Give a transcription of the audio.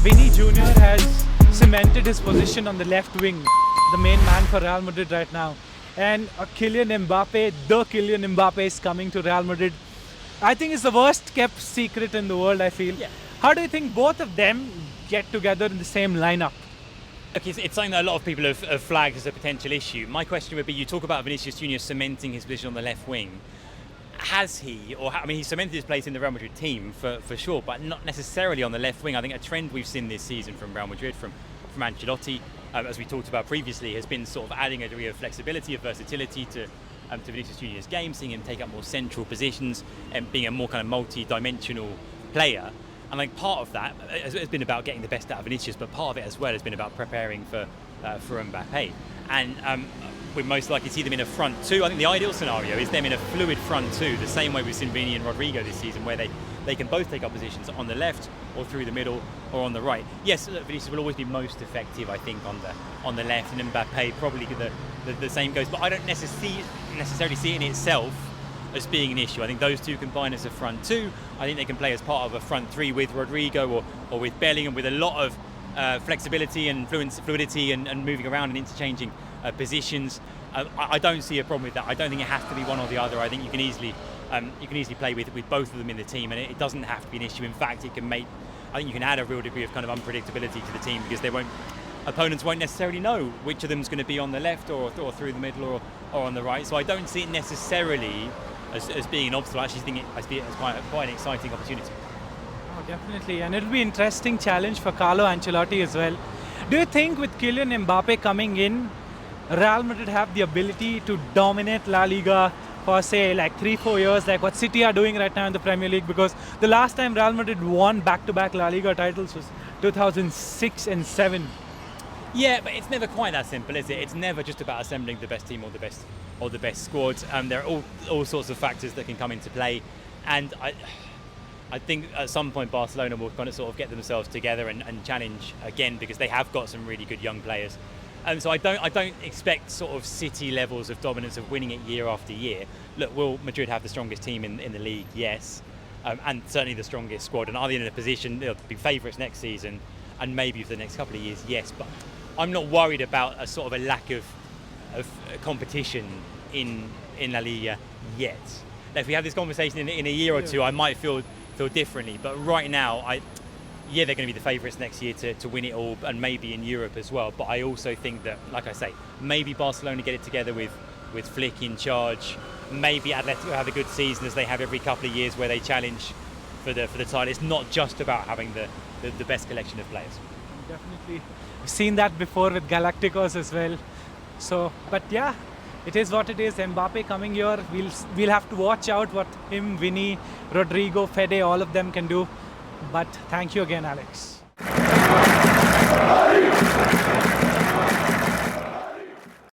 Vinny Jr. has cemented his position on the left wing, the main man for Real Madrid right now. And Kylian Mbappe, the Kylian Mbappe is coming to Real Madrid. I think it's the worst kept secret in the world, I feel. Yeah. How do you think both of them get together in the same lineup? Look, it's something that a lot of people have flagged as a potential issue. My question would be, you talk about Vinicius Jr. cementing his position on the left wing. Has he, he cemented his place in the Real Madrid team for sure, but not necessarily on the left wing. I think a trend we've seen this season from Real Madrid, from Ancelotti, as we talked about previously, has been sort of adding a degree of flexibility, of versatility to Vinicius Jr.'s game, seeing him take up more central positions and being a more kind of multi-dimensional player. And like part of that has been about getting the best out of Vinicius, but part of it as well has been about preparing for Mbappe. And we'd most likely see them in a front two. I think the ideal scenario is them in a fluid front two, the same way we've seen Vini and Rodrigo this season, where they can both take up positions on the left or through the middle or on the right. Yes, look, Vinicius will always be most effective, I think, on the left, and Mbappe probably the same goes. But I don't necessarily see it in itself as being an issue. I think those two combine as a front two. I think they can play as part of a front three with Rodrigo or with Bellingham, with a lot of flexibility and fluidity and moving around and interchanging positions. I don't see a problem with that. I don't think it has to be one or the other. I think you can easily play with both of them in the team, and it doesn't have to be an issue. In fact, I think you can add a real degree of kind of unpredictability to the team, because opponents won't necessarily know which of them is going to be on the left or through the middle or on the right. So I don't see it necessarily as being an obstacle. I actually see it as quite an exciting opportunity. Oh, definitely, and it'll be an interesting challenge for Carlo Ancelotti as well. Do you think with Kylian Mbappe coming in, Real Madrid have the ability to dominate La Liga for say like 3-4 years, like what City are doing right now in the Premier League? Because the last time Real Madrid won back-to-back La Liga titles was 2006 and 7. Yeah, but it's never quite that simple, is it? It's never just about assembling the best team or the best squad. There are all sorts of factors that can come into play, and I think at some point Barcelona will kind of sort of get themselves together and challenge again, because they have got some really good young players. So I don't expect sort of City levels of dominance of winning it year after year. Look, will Madrid have the strongest team in the league? Yes, and certainly the strongest squad. And are they in a position they'll be favourites next season, and maybe for the next couple of years? Yes, but I'm not worried about a sort of a lack of competition in La Liga yet. Now, if we have this conversation in a year or two, I might feel differently. But right now, they're going to be the favourites next year to win it all, and maybe in Europe as well. But I also think that, like I say, maybe Barcelona get it together with Flick in charge. Maybe Atletico have a good season, as they have every couple of years, where they challenge for the title. It's not just about having the best collection of players. Definitely. We've seen that before with Galacticos as well. So, but yeah, it is what it is. Mbappe coming here, we'll have to watch out what him, Vinny, Rodrigo, Fede, all of them can do. But thank you again, Alex.